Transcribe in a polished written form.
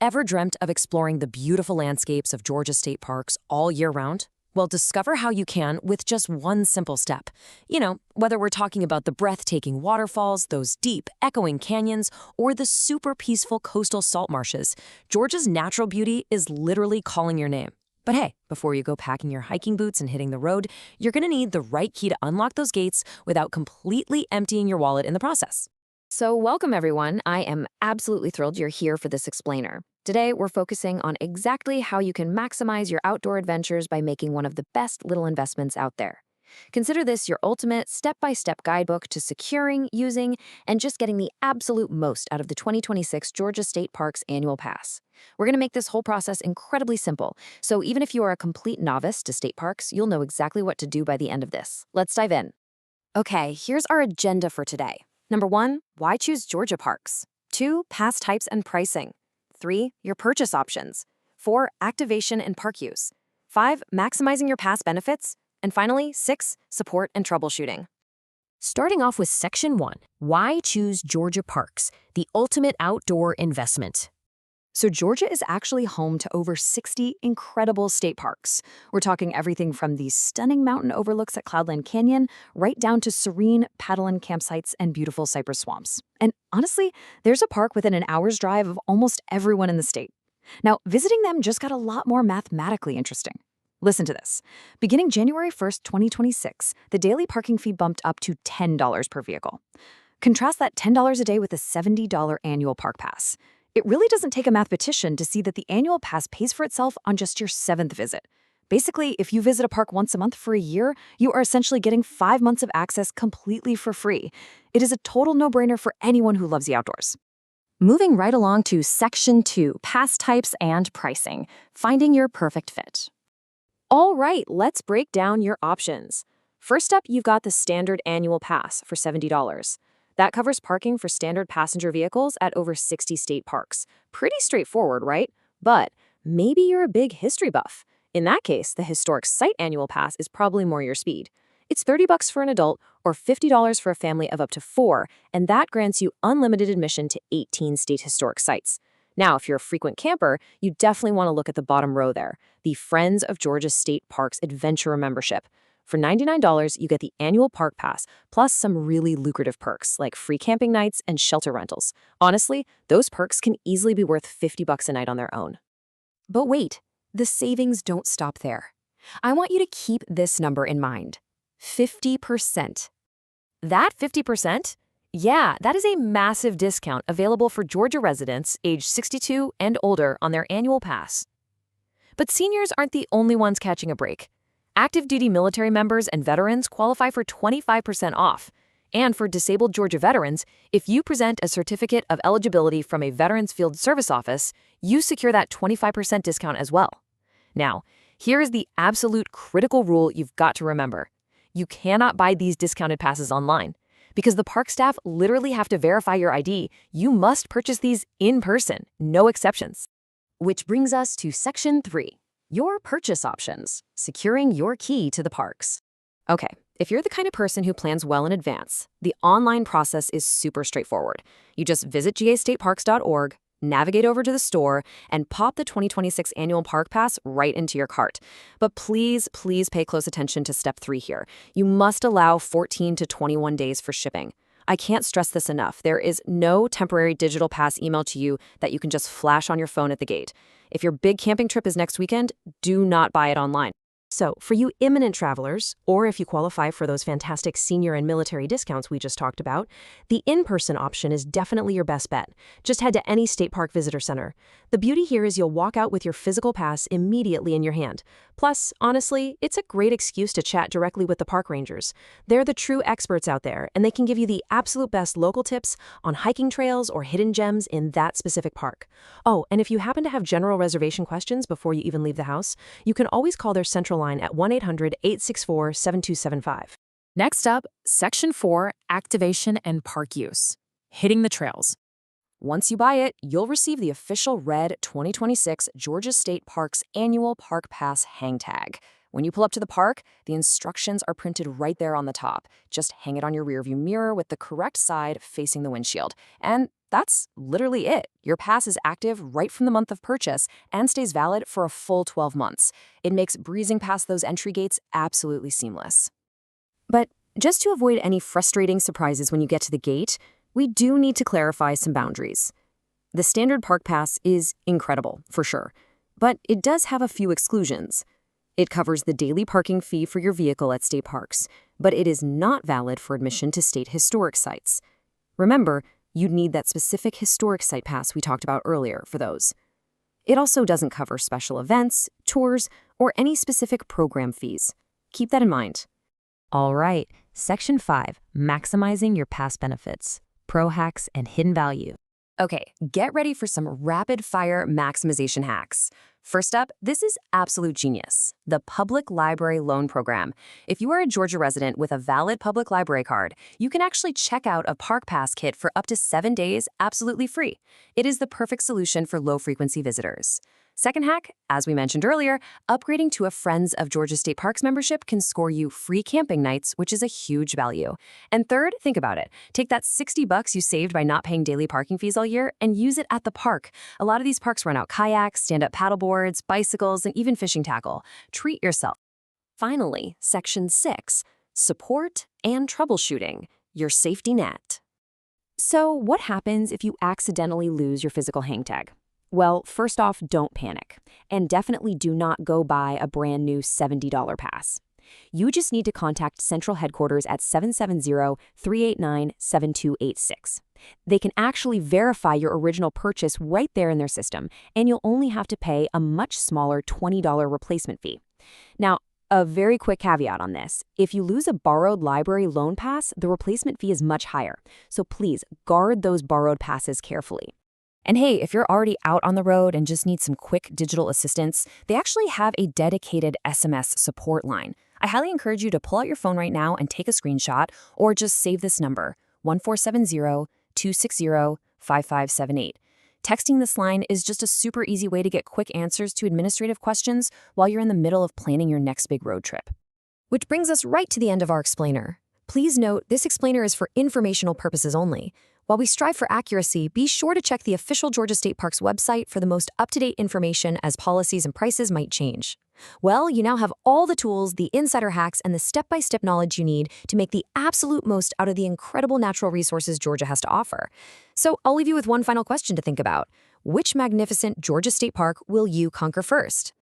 Ever dreamt of exploring the beautiful landscapes of Georgia state parks all year round? Well, discover how you can with just one simple step. Whether we're talking about the breathtaking waterfalls, those deep, echoing canyons, or the super peaceful coastal salt marshes, Georgia's natural beauty is literally calling your name. But hey, before you go packing your hiking boots and hitting the road, you're going to need the right key to unlock those gates without completely emptying your wallet in the process. So welcome everyone. I am absolutely thrilled you're here for this explainer. Today, we're focusing on exactly how you can maximize your outdoor adventures by making one of the best little investments out there. Consider this your ultimate step-by-step guidebook to securing, using, and just getting the absolute most out of the 2026 Georgia State Parks Annual Pass. We're going to make this whole process incredibly simple, so even if you are a complete novice to state parks, you'll know exactly what to do by the end of this. Let's dive in. Okay, here's our agenda for today. Number 1, why choose Georgia parks? 2, pass types and pricing. 3, your purchase options. 4, activation and park use. 5, maximizing your pass benefits. And finally, 6, support and troubleshooting. Starting off with Section 1, why choose Georgia parks, the ultimate outdoor investment? So Georgia is actually home to over 60 incredible state parks. We're talking everything from these stunning mountain overlooks at Cloudland Canyon right down to serene paddle-in campsites and beautiful cypress swamps. And honestly, there's a park within an hour's drive of almost everyone in the state. Now, visiting them just got a lot more mathematically interesting. Listen to this. Beginning January 1st, 2026, the daily parking fee bumped up to $10 per vehicle. Contrast that $10 a day with a $70 annual park pass. It really doesn't take a mathematician to see that the annual pass pays for itself on just your 7th visit. Basically, if you visit a park once a month for a year, you are essentially getting 5 months of access completely for free. It is a total no-brainer for anyone who loves the outdoors. Moving right along to Section 2, pass types and pricing, finding your perfect fit. All right, let's break down your options. First up, you've got the standard annual pass for $70. That covers parking for standard passenger vehicles at over 60 state parks. Pretty straightforward, right? But maybe you're a big history buff. In that case, the historic site annual pass is probably more your speed. It's $30 for an adult or $50 for a family of up to 4, and that grants you unlimited admission to 18 state historic sites. Now, if you're a frequent camper, you definitely want to look at the bottom row there, the Friends of Georgia State Parks Adventurer membership. For $99, you get the annual park pass, plus some really lucrative perks like free camping nights and shelter rentals. Honestly, those perks can easily be worth $50 a night on their own. But wait, the savings don't stop there. I want you to keep this number in mind. 50%. That 50%? Yeah, that is a massive discount available for Georgia residents age 62 and older on their annual pass. But seniors aren't the only ones catching a break. Active duty military members and veterans qualify for 25% off. And for disabled Georgia veterans, if you present a certificate of eligibility from a Veterans Field Service office, you secure that 25% discount as well. Now, here is the absolute critical rule you've got to remember. You cannot buy these discounted passes online. Because the park staff literally have to verify your ID, you must purchase these in person, no exceptions. Which brings us to Section 3. Your purchase options, securing your key to the parks. Okay, if you're the kind of person who plans well in advance, the online process is super straightforward. You just visit gastateparks.org, navigate over to the store, and pop the 2026 annual park pass right into your cart. But please pay close attention to step 3 here. You must allow 14 to 21 days for shipping. I can't stress this enough. There is no temporary digital pass email to you that you can just flash on your phone at the gate. If your big camping trip is next weekend, do not buy it online. So, for you imminent travelers, or if you qualify for those fantastic senior and military discounts we just talked about, the in-person option is definitely your best bet. Just head to any state park visitor center. The beauty here is you'll walk out with your physical pass immediately in your hand. Plus, honestly, it's a great excuse to chat directly with the park rangers. They're the true experts out there, and they can give you the absolute best local tips on hiking trails or hidden gems in that specific park. Oh, and if you happen to have general reservation questions before you even leave the house, you can always call their central line at 1-800-864-7275. Next up, Section 4, activation and park use, hitting the trails. Once you buy it, you'll receive the official red 2026 Georgia State Parks Annual Park Pass hang tag. When you pull up to the park, the instructions are printed right there on the top. Just hang it on your rearview mirror with the correct side facing the windshield. And that's literally it. Your pass is active right from the month of purchase and stays valid for a full 12 months. It makes breezing past those entry gates absolutely seamless. But just to avoid any frustrating surprises when you get to the gate, we do need to clarify some boundaries. The standard park pass is incredible, for sure, but it does have a few exclusions. It covers the daily parking fee for your vehicle at state parks, but it is not valid for admission to state historic sites. Remember, you'd need that specific historic site pass we talked about earlier for those. It also doesn't cover special events, tours, or any specific program fees. Keep that in mind. All right, Section 5, maximizing your pass benefits, pro hacks, and hidden value. Okay, get ready for some rapid-fire maximization hacks. First up, this is absolute genius, the Public Library Loan Program. If you are a Georgia resident with a valid public library card, you can actually check out a Park Pass kit for up to 7 days absolutely free. It is the perfect solution for low-frequency visitors. Second hack, as we mentioned earlier, upgrading to a Friends of Georgia State Parks membership can score you free camping nights, which is a huge value. And third, think about it. Take that $60 you saved by not paying daily parking fees all year and use it at the park. A lot of these parks run out kayaks, stand-up paddleboards, bicycles, and even fishing tackle. Treat yourself. Finally, Section 6, support and troubleshooting, your safety net. So what happens if you accidentally lose your physical hang tag? Well, first off, don't panic, and definitely do not go buy a brand new $70 pass. You just need to contact Central Headquarters at 770-389-7286. They can actually verify your original purchase right there in their system, and you'll only have to pay a much smaller $20 replacement fee. Now, a very quick caveat on this. If you lose a borrowed library loan pass, the replacement fee is much higher, so please guard those borrowed passes carefully. And hey, if you're already out on the road and just need some quick digital assistance, they actually have a dedicated SMS support line. I highly encourage you to pull out your phone right now and take a screenshot, or just save this number, 1470-260-5578. Texting this line is just a super easy way to get quick answers to administrative questions while you're in the middle of planning your next big road trip. Which brings us right to the end of our explainer. Please note, this explainer is for informational purposes only. While we strive for accuracy, be sure to check the official Georgia State Parks website for the most up-to-date information, as policies and prices might change. Well, you now have all the tools, the insider hacks, and the step-by-step knowledge you need to make the absolute most out of the incredible natural resources Georgia has to offer. So I'll leave you with one final question to think about. Which magnificent Georgia State Park will you conquer first?